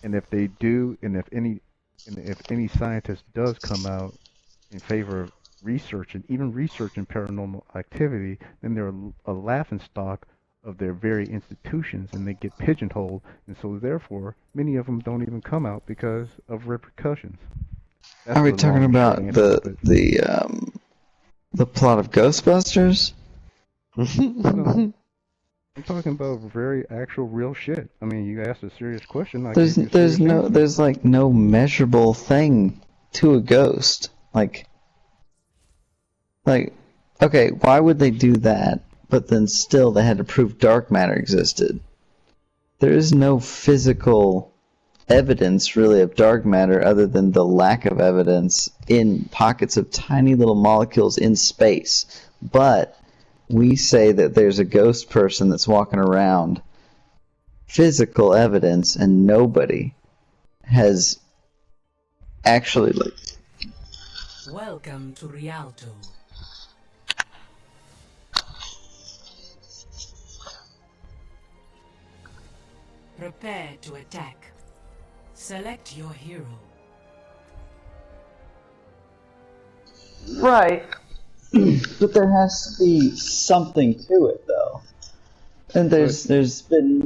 And if they do, and if any scientist does come out in favor of research and even researching paranormal activity, then they're a laughingstock of their very institutions, and they get pigeonholed, and so therefore many of them don't even come out because of repercussions. That's Are we the talking long and short about answer of it. the plot of Ghostbusters? No, I'm talking about very actual real shit. I mean, you asked a serious question. There's like no measurable thing to a ghost. Like, okay, why would they do that? But then still they had to prove dark matter existed. There is no physical evidence really of dark matter other than the lack of evidence in pockets of tiny little molecules in space. But we say that there's a ghost person that's walking around, physical evidence, and nobody has actually Welcome to Rialto. Prepare to attack. Select your hero. Right. But there has to be something to it, though. And there's been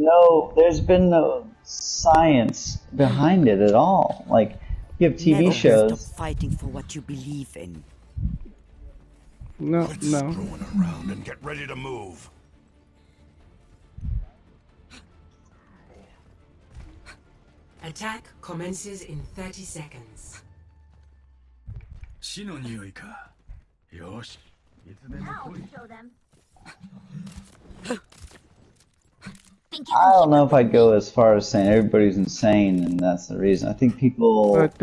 no science behind it at all. Like, you have TV Never shows. stop fighting for what you believe in. No. Screwing around and get ready to move. Attack commences in 30 seconds. 死の匂いか。よし。いつでも来い。 Show them. I don't know if I'd go as far as saying everybody's insane and that's the reason. I think people. But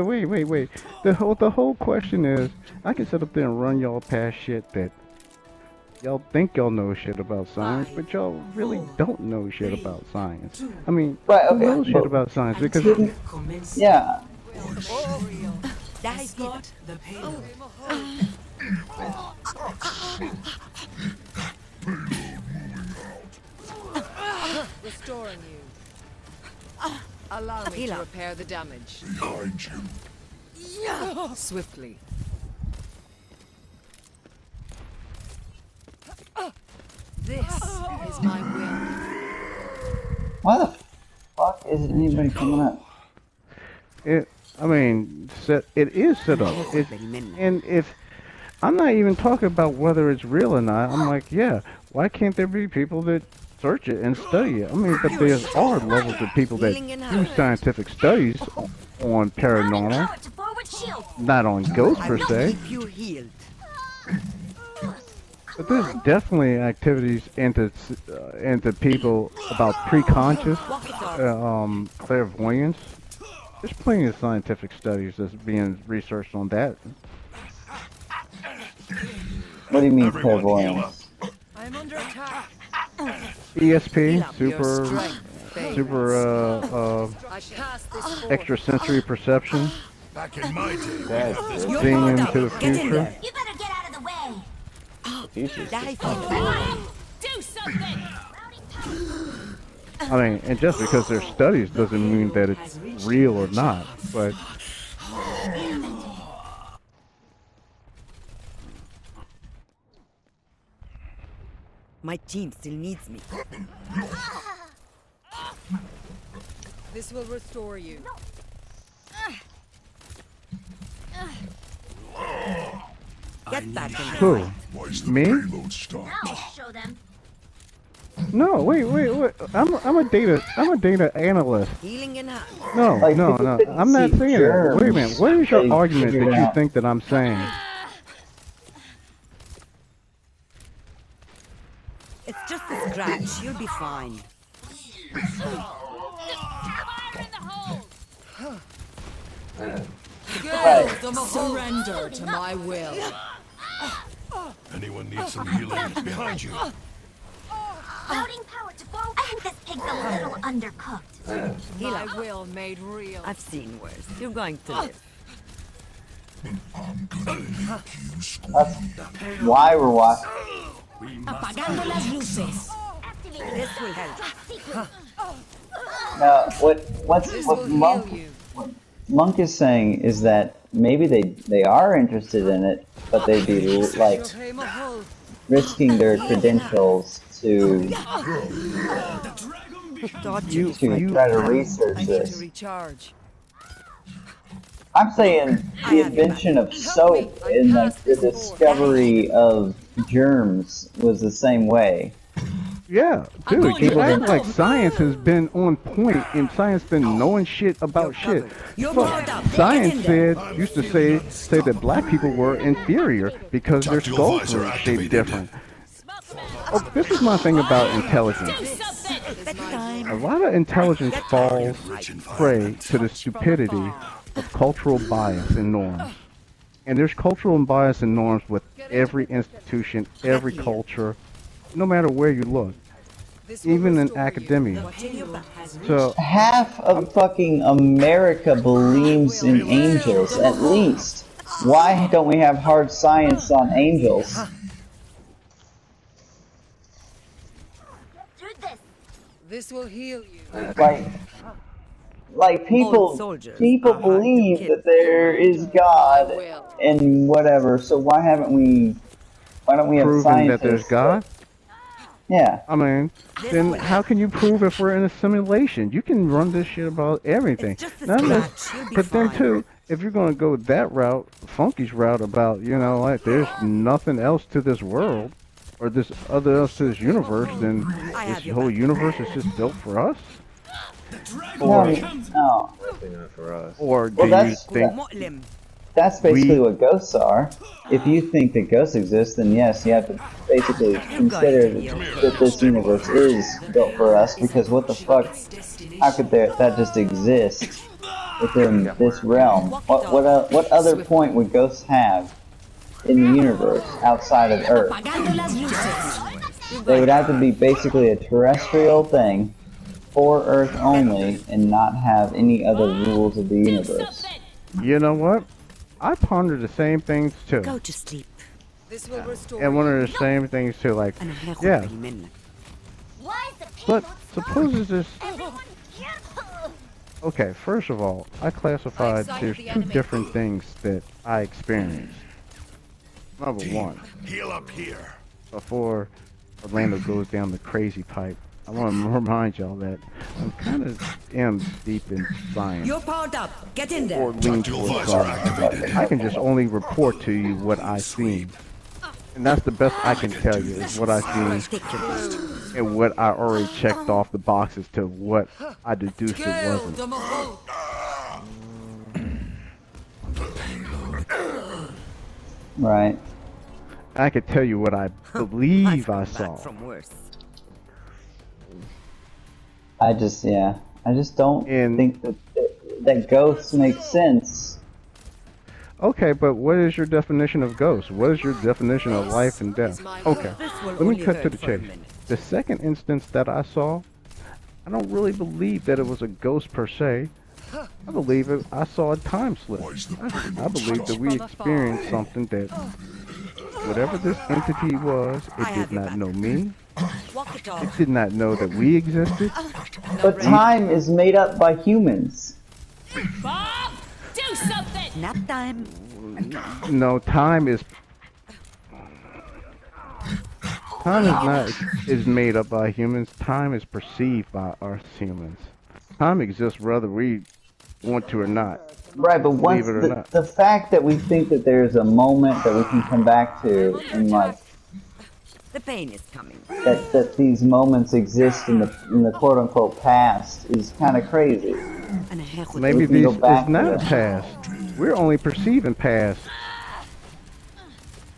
wait. The whole question is, I can sit up there and run y'all past shit that y'all think y'all know shit about science, but y'all really don't know shit about science. I mean, Right, who okay, knows shit but- about science? Because Yeah. Escort the payload. Restoring you. Allow me to repair the damage. Behind you. Swiftly. This is my will. Why the fuck isn't anybody coming up? it is set up. And if I'm not even talking about whether it's real or not, I'm like, yeah, why can't there be people that search it and study it? I mean, but there are levels of people that do scientific studies on paranormal, Power to forward shield. not on ghosts per se. Keep you healed. But there's definitely activities into people about preconscious clairvoyance. There's plenty of scientific studies that's being researched on that. What do you mean Everyone heal clairvoyance? up. I'm under attack. ESP, Your super I cast this extrasensory perception, Back in my day, seeing into the Get in future. there. You better get out of the way. Die for the Do something. I mean, and just because there's studies doesn't mean that it's real or not. But My team still needs me. This will restore you. Get back in who? there. why's the Me? payload stop? I'll show them. No, wait. I'm a data analyst. Healing in hand. No. Like, people couldn't I'm not see saying that. germs. Wait a minute. What is your They argument that figured you out. think that I'm saying? It's just a scratch. You'll be fine. Fire in the hole. Surrender to my will. Anyone need some healing? Behind you. Routing power to forward. I think this pig's a little undercooked. My will made real. I've seen worse. You're going to live. I'm gonna make you squeal. That's why we're watching. Apagando las luces. Activate This will help. top secret. Now, what This will heal Monk, you. Monk is saying is that maybe they are interested in it, but they'd be like Show him a hole. risking their credentials to Thought You- you'd be to fine. try to I research need to this. recharge. I'm saying the invention of soap and like the discovery of germs was the same way. Yeah, I'm dude, going you to act the like top. science has been on point and science been knowing shit about shit. You're Fuck, powered up. science Get in said used to say that black people were inferior because their Tactical skulls visor were shaped activated. different. Oh, this is my thing about intelligence. A lot of intelligence falls prey to the stupidity of cultural bias and norms. And there's cultural bias and norms with every institution, every culture, no matter where you look, This will even in restore you. academia. Payload has reached So, Half of fucking America believes in angels, at least. Why don't we have hard science on angels? Through this. This will heal you. Like people Old soldiers people are hard to believe kill. that there is God I will. and whatever. So why don't we have proving scientists? that there's God? Yeah. I mean, then how can you prove if we're in a simulation? You can run this shit about everything. It's just a None of scratch. You'll be but then fine. too, if you're gonna go that route, Funky's route about, you know, like there's nothing else to this world or this other else to this universe, then I this have your whole back. universe is just built for us? No, Or no. Definitely not for us. or do Well, you that's- think Muslim. That's basically We- what ghosts are. If you think that ghosts exist, then yes, you have to basically consider that this universe is built for us. Because what the fuck? How could that just exist within this realm? What other point would ghosts have in the universe outside of Earth? They would have to be basically a terrestrial thing for Earth only, and not have any other rules of the universe. you know what? I ponder the same things too. Go to sleep. This will restore And one you. of the same things too, like, أنا هاخد yeah, بالي منك. Why is the but payload suppose it's this. Everyone careful. Okay, first of all, I classified there's two different things that I experienced. Number one, Heal up here. before Orlando goes down the crazy pipe, I want to remind y'all that I'm kind of deep in science, You're powered up. Get in there. or lean Tactical towards visor science. activated. I can just only report to you what I seen, and that's the best I can tell you is what I seen Take your boost. and what I already checked off the boxes to what I deduced it Kill wasn't. them all. Right. I could tell you what I believe I've I come saw. back from worse. I just don't And- think that ghosts make sense. Okay, but what is your definition of ghost? What is your definition of life and death? Okay, This will let me only cut to hurt the for a chase. minute. The second instance that I saw, I don't really believe that it was a ghost per se. I believe I saw a time slip. I believe that we experienced something that, whatever this entity was, it did not know me. Walk it It off. did not know that we existed. But time is made up by humans. Do something! Nap time. No, time is not is made up by humans. Time is perceived by us humans. Time exists whether we want to or not. Right, but once Believe it or the, not. the fact that we think that there's a moment that we can come back to, and like The pain is coming. that these moments exist in the quote unquote past, is kind of crazy. أنا هاخد Maybe We can these go back is to not that. past. We're only perceiving past.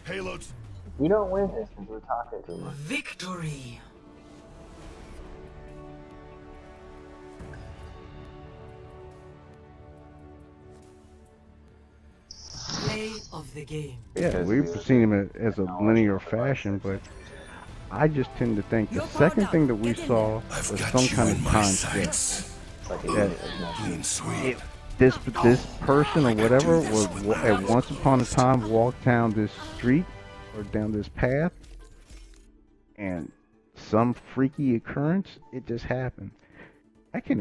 Payloads. We don't win this because we're talking too much. Victory! Play of the game. Yeah, we've seen them as a linear fashion, but I just tend to think the second thing that we saw I've was got some you kind in of my time slip. sights. It's like Yeah. Clean sweep. This person or whatever was at once upon a time walked down this street or down this path, and some freaky occurrence, it just happened. I can